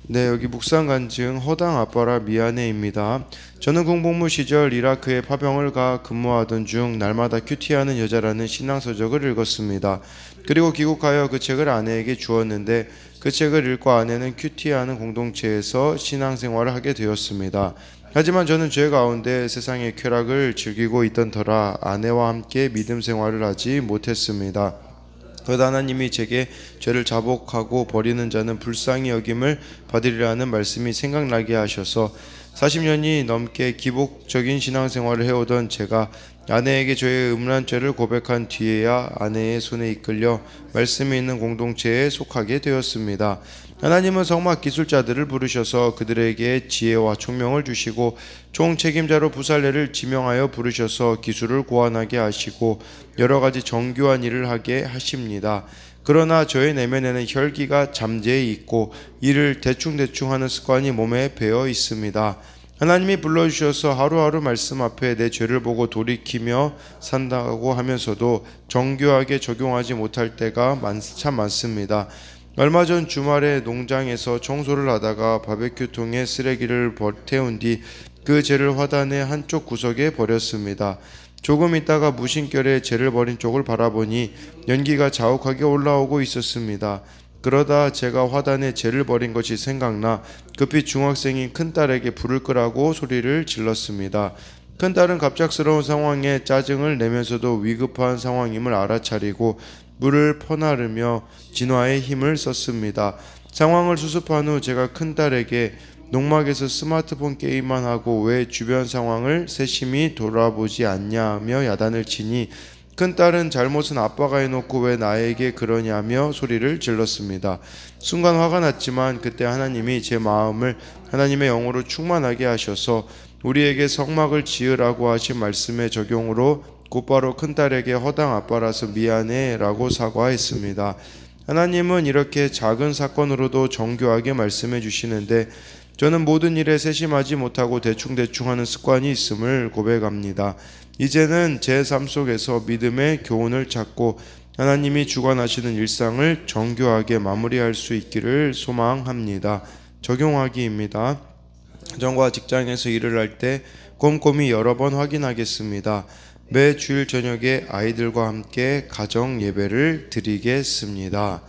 네, 여기 묵상 간증 허당 아빠라 미안해입니다. 저는 군복무 시절 이라크에 파병을 가 근무하던 중 날마다 큐티하는 여자라는 신앙서적을 읽었습니다. 그리고 귀국하여 그 책을 아내에게 주었는데 그 책을 읽고 아내는 큐티하는 공동체에서 신앙생활을 하게 되었습니다. 하지만 저는 죄 가운데 세상의 쾌락을 즐기고 있던 터라 아내와 함께 믿음 생활을 하지 못했습니다. 그러다 하나님이 제게 죄를 자복하고 버리는 자는 불쌍히 여김을 받으리라는 말씀이 생각나게 하셔서 40년이 넘게 기복적인 신앙생활을 해오던 제가 아내에게 저의 음란 죄를 고백한 뒤에야 아내의 손에 이끌려 말씀이 있는 공동체에 속하게 되었습니다. 하나님은 성막 기술자들을 부르셔서 그들에게 지혜와 총명을 주시고 총책임자로 부살레를 지명하여 부르셔서 기술을 고안하게 하시고 여러 가지 정교한 일을 하게 하십니다. 그러나 저의 내면에는 혈기가 잠재해 있고 일을 대충대충 하는 습관이 몸에 배어 있습니다. 하나님이 불러주셔서 하루하루 말씀 앞에 내 죄를 보고 돌이키며 산다고 하면서도 정교하게 적용하지 못할 때가 참 많습니다. 얼마 전 주말에 농장에서 청소를 하다가 바베큐통에 쓰레기를 태운 뒤 그 죄를 화단의 한쪽 구석에 버렸습니다. 조금 있다가 무심결에 죄를 버린 쪽을 바라보니 연기가 자욱하게 올라오고 있었습니다. 그러다 제가 화단에 죄를 버린 것이 생각나 급히 중학생인 큰딸에게 불을 끄라고 소리를 질렀습니다. 큰딸은 갑작스러운 상황에 짜증을 내면서도 위급한 상황임을 알아차리고 물을 퍼나르며 진화의 힘을 썼습니다. 상황을 수습한 후 제가 큰딸에게 농막에서 스마트폰 게임만 하고 왜 주변 상황을 세심히 돌아보지 않냐며 야단을 치니 큰딸은 잘못은 아빠가 해놓고 왜 나에게 그러냐며 소리를 질렀습니다. 순간 화가 났지만 그때 하나님이 제 마음을 하나님의 영으로 충만하게 하셔서 우리에게 성막을 지으라고 하신 말씀의 적용으로 곧바로 큰딸에게 허당 아빠라서 미안해 라고 사과했습니다. 하나님은 이렇게 작은 사건으로도 정교하게 말씀해 주시는데 저는 모든 일에 세심하지 못하고 대충대충 하는 습관이 있음을 고백합니다. 이제는 제 삶 속에서 믿음의 교훈을 찾고 하나님이 주관하시는 일상을 정교하게 마무리할 수 있기를 소망합니다. 적용하기입니다. 가정과 직장에서 일을 할 때 꼼꼼히 여러 번 확인하겠습니다. 매 주일 저녁에 아이들과 함께 가정 예배를 드리겠습니다.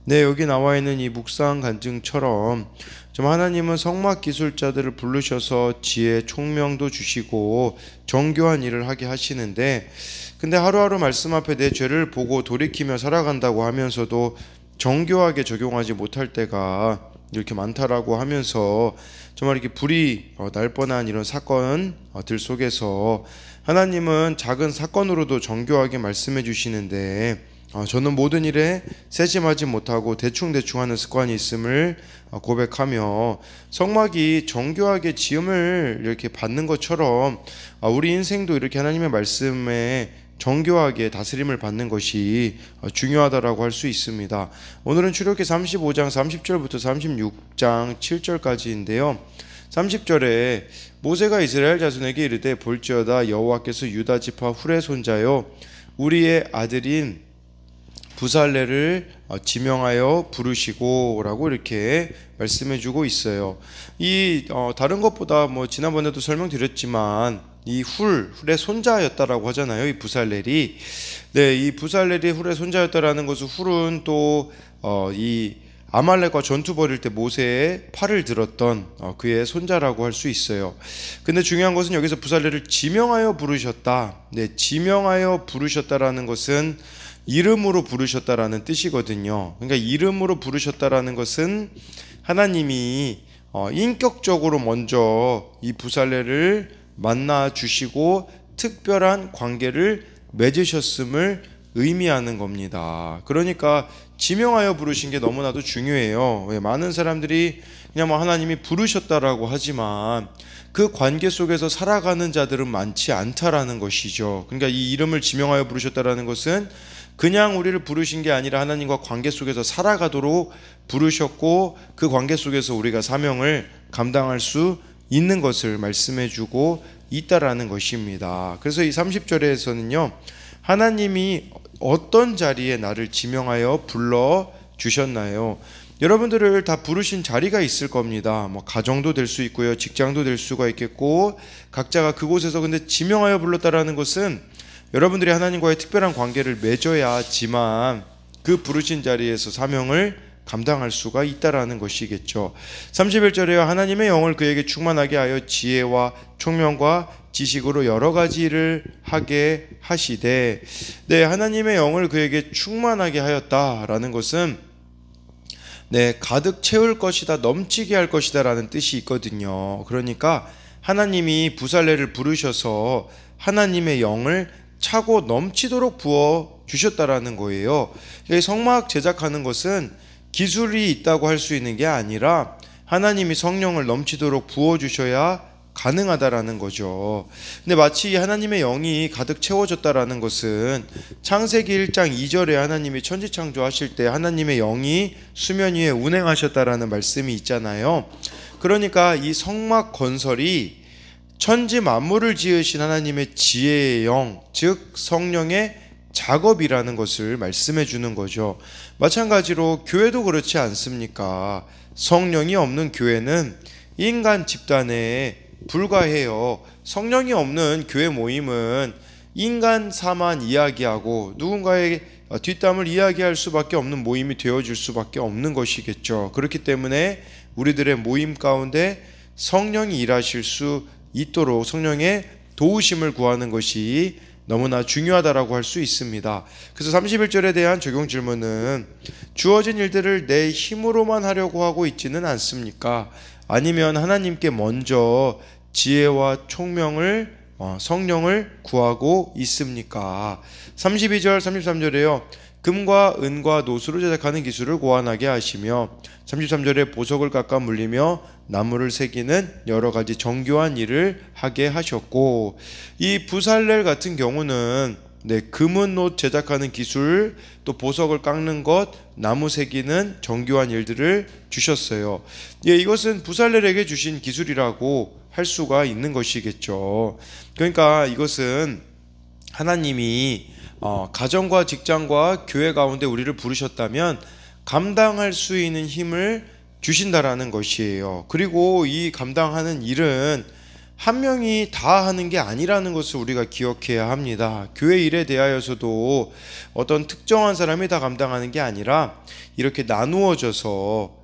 네, 여기 나와 있는 이 묵상 간증처럼 좀 하나님은 성막 기술자들을 부르셔서 지혜, 총명도 주시고 정교한 일을 하게 하시는데 근데 하루하루 말씀 앞에 내 죄를 보고 돌이키며 살아간다고 하면서도 정교하게 적용하지 못할 때가 이렇게 많다라고 하면서 정말 이렇게 불이 날 뻔한 이런 사건들 속에서 하나님은 작은 사건으로도 정교하게 말씀해 주시는데 저는 모든 일에 세심하지 못하고 대충대충 하는 습관이 있음을 고백하며 성막이 정교하게 지음을 이렇게 받는 것처럼 우리 인생도 이렇게 하나님의 말씀에 정교하게 다스림을 받는 것이 중요하다라고 할 수 있습니다. 오늘은 출애굽기 35장 30절부터 36장 7절까지인데요. 30절에 모세가 이스라엘 자손에게 이르되 볼지어다 여호와께서 유다 지파 훌의 손자요 우리의 아들인 부살레를 지명하여 부르시고 라고 이렇게 말씀해주고 있어요. 이 다른 것보다 지난번에도 설명드렸지만 이 훌의 손자였다라고 하잖아요. 이 부살렐이. 네, 이 부살렐이 훌의 손자였다라는 것은 훌은 또 이 아말렉과 전투 벌일 때 모세의 팔을 들었던 그의 손자라고 할 수 있어요. 근데 중요한 것은 여기서 부살렐을 지명하여 부르셨다. 네, 지명하여 부르셨다라는 것은 이름으로 부르셨다라는 뜻이거든요. 그러니까 이름으로 부르셨다라는 것은 하나님이 인격적으로 먼저 이 부살렐을 만나 주시고 특별한 관계를 맺으셨음을 의미하는 겁니다. 그러니까 지명하여 부르신 게 너무나도 중요해요. 많은 사람들이 그냥 하나님이 부르셨다라고 하지만 그 관계 속에서 살아가는 자들은 많지 않다라는 것이죠. 그러니까 이 이름을 지명하여 부르셨다라는 것은 그냥 우리를 부르신 게 아니라 하나님과 관계 속에서 살아가도록 부르셨고 그 관계 속에서 우리가 사명을 감당할 수 있는 것을 말씀해주고 있다라는 것입니다. 그래서 이 30절에서는요 하나님이 어떤 자리에 나를 지명하여 불러주셨나요? 여러분들을 다 부르신 자리가 있을 겁니다. 뭐 가정도 될 수 있고요, 직장도 될 수가 있겠고, 각자가 그곳에서 근데 지명하여 불렀다라는 것은 여러분들이 하나님과의 특별한 관계를 맺어야지만 그 부르신 자리에서 사명을 감당할 수가 있다라는 것이겠죠. 31절에요. 하나님의 영을 그에게 충만하게 하여 지혜와 총명과 지식으로 여러 가지 일을 하게 하시되, 네, 하나님의 영을 그에게 충만하게 하였다라는 것은 네, 가득 채울 것이다, 넘치게 할 것이다 라는 뜻이 있거든요. 그러니까 하나님이 부살레를 부르셔서 하나님의 영을 차고 넘치도록 부어 주셨다라는 거예요. 성막 제작하는 것은 기술이 있다고 할 수 있는 게 아니라 하나님이 성령을 넘치도록 부어 주셔야 가능하다라는 거죠. 근데 마치 하나님의 영이 가득 채워졌다라는 것은 창세기 1장 2절에 하나님이 천지 창조하실 때 하나님의 영이 수면 위에 운행하셨다라는 말씀이 있잖아요. 그러니까 이 성막 건설이 천지 만물을 지으신 하나님의 지혜의 영, 즉 성령의 작업이라는 것을 말씀해 주는 거죠. 마찬가지로 교회도 그렇지 않습니까? 성령이 없는 교회는 인간 집단에 불과해요. 성령이 없는 교회 모임은 인간사만 이야기하고 누군가의 뒷담을 이야기할 수밖에 없는 모임이 되어줄 수밖에 없는 것이겠죠. 그렇기 때문에 우리들의 모임 가운데 성령이 일하실 수 있도록 성령의 도우심을 구하는 것이 너무나 중요하다라고 할 수 있습니다. 그래서 31절에 대한 적용 질문은 주어진 일들을 내 힘으로만 하려고 하고 있지는 않습니까? 아니면 하나님께 먼저 지혜와 총명을 성령을 구하고 있습니까? 32절 33절에요. 금과 은과 노수로 제작하는 기술을 고안하게 하시며 33절에 보석을 깎아 물리며 나무를 새기는 여러 가지 정교한 일을 하게 하셨고, 이 부살렐 같은 경우는 금은 옷 제작하는 기술, 또 보석을 깎는 것, 나무 새기는 정교한 일들을 주셨어요. 이것은 부살렐에게 주신 기술이라고 할 수가 있는 것이겠죠. 그러니까 이것은 하나님이 가정과 직장과 교회 가운데 우리를 부르셨다면 감당할 수 있는 힘을 주신다라는 것이에요. 그리고 이 감당하는 일은 한 명이 다 하는 게 아니라는 것을 우리가 기억해야 합니다. 교회 일에 대하여서도 어떤 특정한 사람이 다 감당하는 게 아니라 이렇게 나누어져서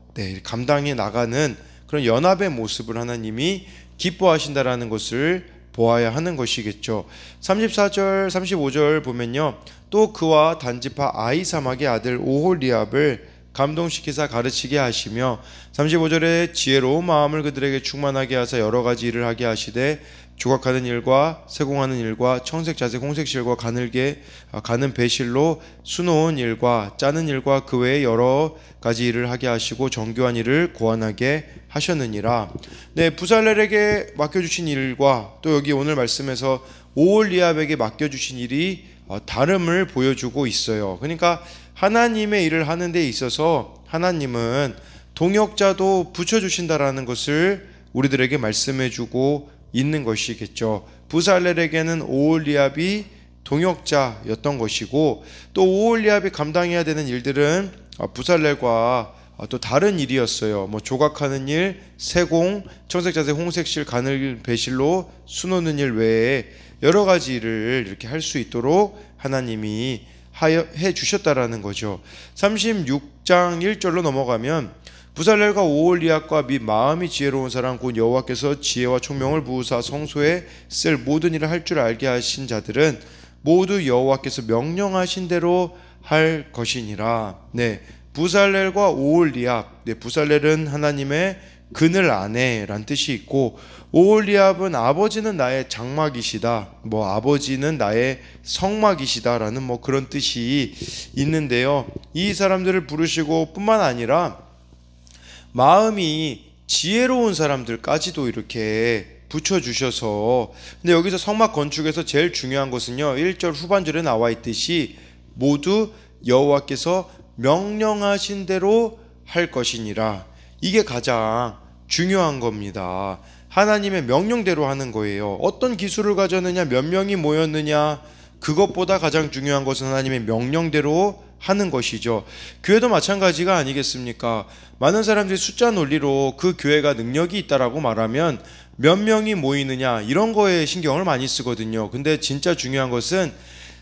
감당해 나가는 그런 연합의 모습을 하나님이 기뻐하신다라는 것을 보아야 하는 것이겠죠. 34절 35절 보면요, 또 그와 단지파 아히사막의 아들 오홀리압을 감동시키사 가르치게 하시며 35절에 지혜로운 마음을 그들에게 충만하게 하사 여러 가지 일을 하게 하시되 조각하는 일과 세공하는 일과 청색 자색 홍색실과 가는 배실로 수놓은 일과 짜는 일과 그 외에 여러 가지 일을 하게 하시고 정교한 일을 고안하게 하셨느니라. 부살렐에게 맡겨주신 일과 또 여기 오늘 말씀에서 오홀리압에게 맡겨주신 일이 다름을 보여주고 있어요. 그러니까 하나님의 일을 하는 데 있어서 하나님은 동역자도 붙여주신다라는 것을 우리들에게 말씀해주고 있는 것이겠죠. 부살렐에게는 오홀리압이 동역자였던 것이고, 또 오홀리압이 감당해야 되는 일들은 부살렐과 또 다른 일이었어요. 조각하는 일, 세공, 청색자색, 홍색실, 가늘 배실로 수놓는 일 외에 여러 가지 일을 이렇게 할 수 있도록 하나님이 해 주셨다라는 거죠. 36장 1절로 넘어가면 부살렐과 오홀리압과 및 마음이 지혜로운 사람 곧 여호와께서 지혜와 총명을 부으사 성소에 쓸 모든 일을 할 줄 알게 하신 자들은 모두 여호와께서 명령하신 대로 할 것이니라. 부살렐과 오홀리압, 부살렐은 하나님의 그늘 안에란 뜻이 있고, 오홀리압은 아버지는 나의 장막이시다, 아버지는 나의 성막이시다라는 그런 뜻이 있는데요. 이 사람들을 부르시고 뿐만 아니라 마음이 지혜로운 사람들까지도 이렇게 붙여주셔서, 근데 여기서 성막 건축에서 제일 중요한 것은요, 1절 후반절에 나와 있듯이 모두 여호와께서 명령하신 대로 할 것이니라. 이게 가장 중요한 겁니다. 하나님의 명령대로 하는 거예요. 어떤 기술을 가졌느냐, 몇 명이 모였느냐, 그것보다 가장 중요한 것은 하나님의 명령대로 하는 것이죠. 교회도 마찬가지가 아니겠습니까? 많은 사람들이 숫자 논리로 그 교회가 능력이 있다라고 말하면 몇 명이 모이느냐 이런 거에 신경을 많이 쓰거든요. 근데 진짜 중요한 것은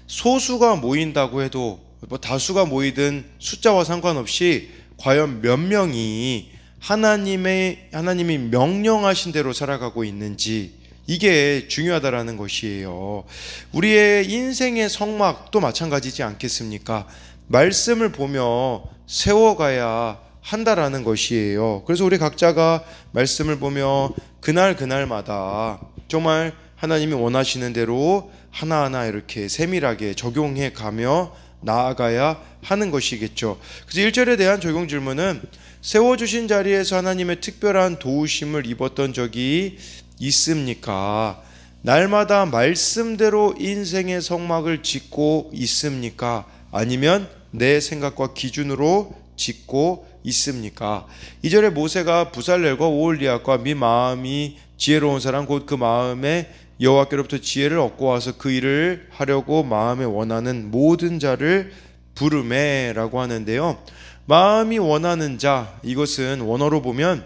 소수가 모인다고 해도 뭐 다수가 모이든 숫자와 상관없이 과연 몇 명이 하나님이 명령하신 대로 살아가고 있는지, 이게 중요하다라는 것이에요. 우리의 인생의 성막도 마찬가지지 않겠습니까? 말씀을 보며 세워가야 한다라는 것이에요. 그래서 우리 각자가 말씀을 보며 그날마다 정말 하나님이 원하시는 대로 하나하나 이렇게 세밀하게 적용해 가며 나아가야 하는 것이겠죠. 그래서 1절에 대한 적용 질문은 세워주신 자리에서 하나님의 특별한 도우심을 입었던 적이 있습니까? 날마다 말씀대로 인생의 성막을 짓고 있습니까? 아니면 내 생각과 기준으로 짓고 있습니까? 2절에 모세가 부살렐과 오홀리압과 미 마음이 지혜로운 사람 곧 그 마음에 여호와께로부터 지혜를 얻고 와서 그 일을 하려고 마음에 원하는 모든 자를 부르매 라고 하는데요. 마음이 원하는 자, 이것은 원어로 보면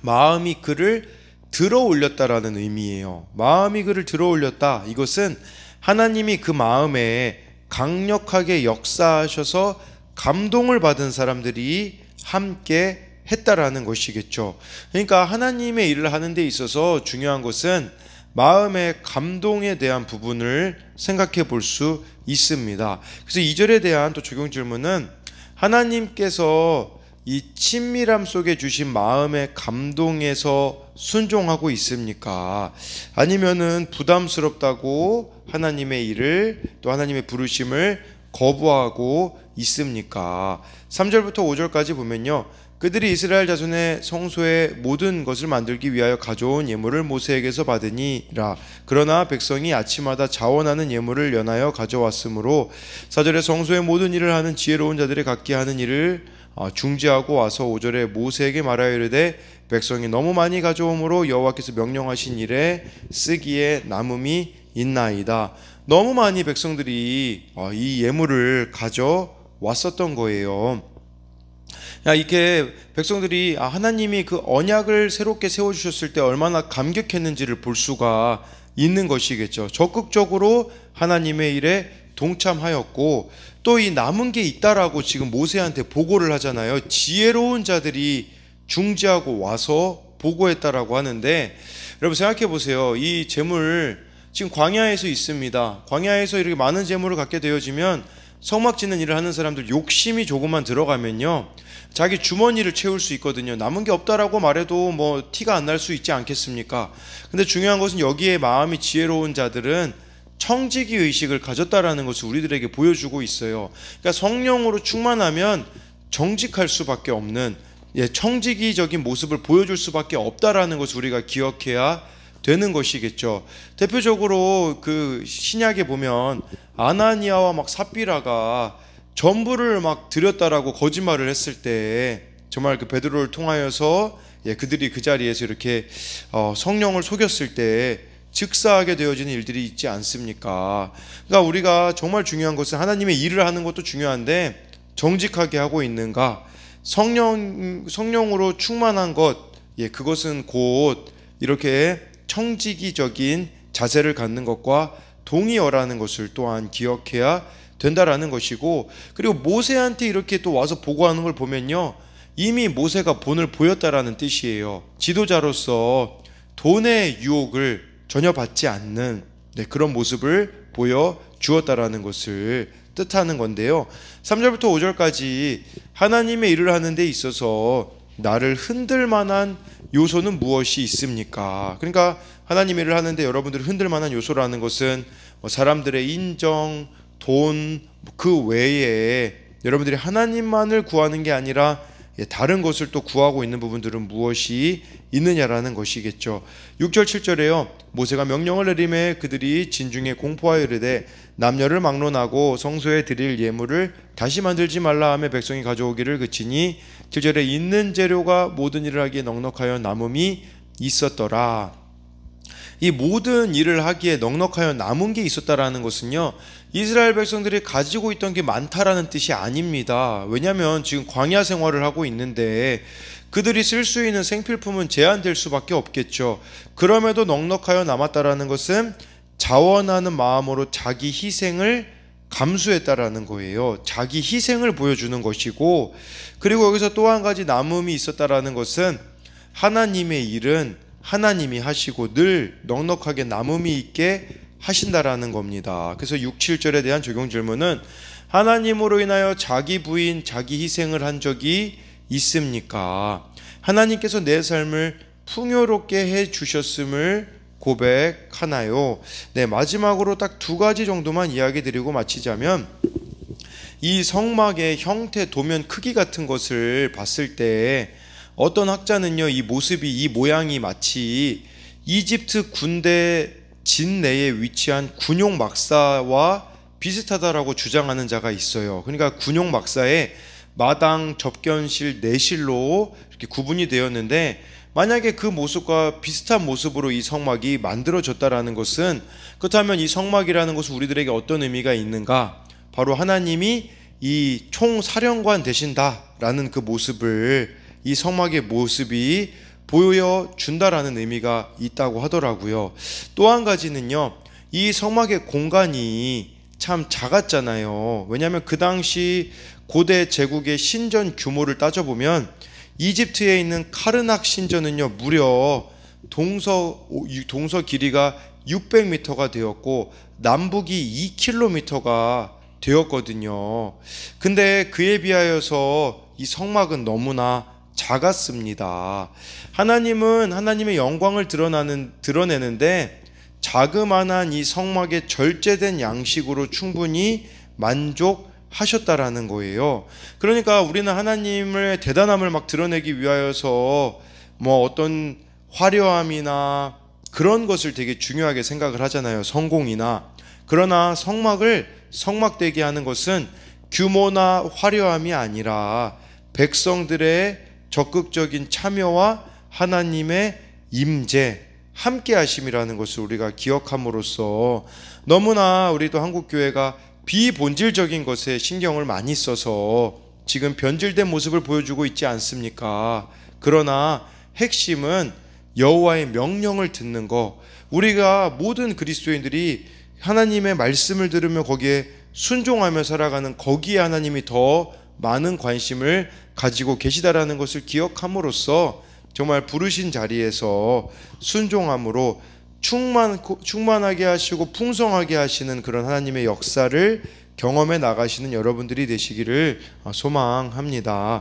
마음이 그를 들어 올렸다라는 의미예요. 마음이 그를 들어 올렸다, 이것은 하나님이 그 마음에 강력하게 역사하셔서 감동을 받은 사람들이 함께 했다라는 것이겠죠. 그러니까 하나님의 일을 하는 데 있어서 중요한 것은 마음의 감동에 대한 부분을 생각해 볼 수 있습니다. 그래서 2절에 대한 또 적용 질문은 하나님께서 이 친밀함 속에 주신 마음의 감동에서 순종하고 있습니까? 아니면은 부담스럽다고 하나님의 일을, 또 하나님의 부르심을 거부하고 있습니까? 3절부터 5절까지 보면요, 그들이 이스라엘 자손의 성소의 모든 것을 만들기 위하여 가져온 예물을 모세에게서 받으니라. 그러나 백성이 아침마다 자원하는 예물을 연하여 가져왔으므로 4절에 성소의 모든 일을 하는 지혜로운 자들이 각기 하는 일을 중지하고 와서 5절에 모세에게 말하여 이르되 백성이 너무 많이 가져오므로 여호와께서 명령하신 일에 쓰기에 남음이 있나이다. 너무 많이 백성들이 이 예물을 가져왔었던 거예요. 이렇게 백성들이 하나님이 그 언약을 새롭게 세워주셨을 때 얼마나 감격했는지를 볼 수가 있는 것이겠죠. 적극적으로 하나님의 일에 동참하였고, 또 이 남은 게 있다라고 지금 모세한테 보고를 하잖아요. 지혜로운 자들이 중지하고 와서 보고했다라고 하는데, 여러분 생각해 보세요. 이 재물 지금 광야에서 있습니다. 광야에서 이렇게 많은 재물을 갖게 되어지면 성막 짓는 일을 하는 사람들 욕심이 조금만 들어가면요, 자기 주머니를 채울 수 있거든요. 남은 게 없다라고 말해도 뭐 티가 안 날 수 있지 않겠습니까? 근데 중요한 것은 여기에 마음이 지혜로운 자들은 청지기 의식을 가졌다라는 것을 우리들에게 보여주고 있어요. 그러니까 성령으로 충만하면 정직할 수밖에 없는, 청지기적인 모습을 보여줄 수밖에 없다라는 것을 우리가 기억해야 되는 것이겠죠. 대표적으로 그 신약에 보면 아나니아와 막 삽비라가 전부를 막 드렸다라고 거짓말을 했을 때 정말 그 베드로를 통하여서 그들이 그 자리에서 이렇게 성령을 속였을 때 즉사하게 되어지는 일들이 있지 않습니까? 그러니까 우리가 정말 중요한 것은 하나님의 일을 하는 것도 중요한데 정직하게 하고 있는가, 성령으로 충만한 것, 그것은 곧 이렇게 청지기적인 자세를 갖는 것과 동의어라는 것을 또한 기억해야 된다라는 것이고, 그리고 모세한테 이렇게 또 와서 보고하는 걸 보면요, 이미 모세가 본을 보였다라는 뜻이에요. 지도자로서 돈의 유혹을 전혀 받지 않는 그런 모습을 보여주었다라는 것을 뜻하는 건데요. 3절부터 5절까지 하나님의 일을 하는 데 있어서 나를 흔들 만한 요소는 무엇이 있습니까? 그러니까 하나님의 일을 하는데 여러분들이 흔들 만한 요소라는 것은 사람들의 인정, 돈, 그 외에 여러분들이 하나님만을 구하는 게 아니라 다른 것을 또 구하고 있는 부분들은 무엇이 있느냐라는 것이겠죠. 6절 7절에요. 모세가 명령을 내리매 그들이 진중에 공포하여 이르되 남녀를 막론하고 성소에 드릴 예물을 다시 만들지 말라 하며 백성이 가져오기를 그치니 7절에 있는 재료가 모든 일을 하기에 넉넉하여 남음이 있었더라. 이 모든 일을 하기에 넉넉하여 남은 게 있었다라는 것은요, 이스라엘 백성들이 가지고 있던 게 많다라는 뜻이 아닙니다. 왜냐하면 지금 광야 생활을 하고 있는데 그들이 쓸 수 있는 생필품은 제한될 수밖에 없겠죠. 그럼에도 넉넉하여 남았다라는 것은 자원하는 마음으로 자기 희생을 감수했다라는 거예요. 자기 희생을 보여주는 것이고, 그리고 여기서 또 한 가지 남음이 있었다라는 것은 하나님의 일은 하나님이 하시고 늘 넉넉하게 남음이 있게 하신다라는 겁니다. 그래서 6, 7절에 대한 적용 질문은 하나님으로 인하여 자기 부인, 자기 희생을 한 적이 있습니까? 하나님께서 내 삶을 풍요롭게 해 주셨음을 고백하나요? 네, 마지막으로 딱 두 가지 정도만 이야기 드리고 마치자면, 이 성막의 형태, 도면 크기 같은 것을 봤을 때 어떤 학자는요, 이 모습이, 이 모양이 마치 이집트 군대 진 내에 위치한 군용 막사와 비슷하다라고 주장하는 자가 있어요. 그러니까 군용 막사에 마당, 접견실, 내실로 이렇게 구분이 되었는데, 만약에 그 모습과 비슷한 모습으로 이 성막이 만들어졌다라는 것은, 그렇다면 이 성막이라는 것은 우리들에게 어떤 의미가 있는가? 바로 하나님이 이 총사령관 되신다라는 그 모습을, 이 성막의 모습이 보여준다라는 의미가 있다고 하더라고요. 또 한 가지는요, 이 성막의 공간이 참 작았잖아요. 왜냐하면 그 당시 고대 제국의 신전 규모를 따져보면 이집트에 있는 카르낙 신전은요, 무려 동서 길이가 600m가 되었고 남북이 2km가 되었거든요. 근데 그에 비하여서 이 성막은 너무나 작았습니다. 하나님은 하나님의 영광을 드러내는데 자그마한 이 성막의 절제된 양식으로 충분히 만족하셨다라는 거예요. 그러니까 우리는 하나님의 대단함을 막 드러내기 위하여서 뭐 어떤 화려함이나 그런 것을 되게 중요하게 생각을 하잖아요. 성공이나. 그러나 성막을 성막되게 하는 것은 규모나 화려함이 아니라 백성들의 적극적인 참여와 하나님의 임재, 함께 하심이라는 것을 우리가 기억함으로써, 너무나 우리도 한국교회가 비본질적인 것에 신경을 많이 써서 지금 변질된 모습을 보여주고 있지 않습니까? 그러나 핵심은 여호와의 명령을 듣는 것, 우리가 모든 그리스도인들이 하나님의 말씀을 들으며 거기에 순종하며 살아가는, 거기에 하나님이 더 많은 관심을 가지고 계시다라는 것을 기억함으로써 정말 부르신 자리에서 순종함으로 충만하게 하시고 풍성하게 하시는 그런 하나님의 역사를 경험해 나가시는 여러분들이 되시기를 소망합니다.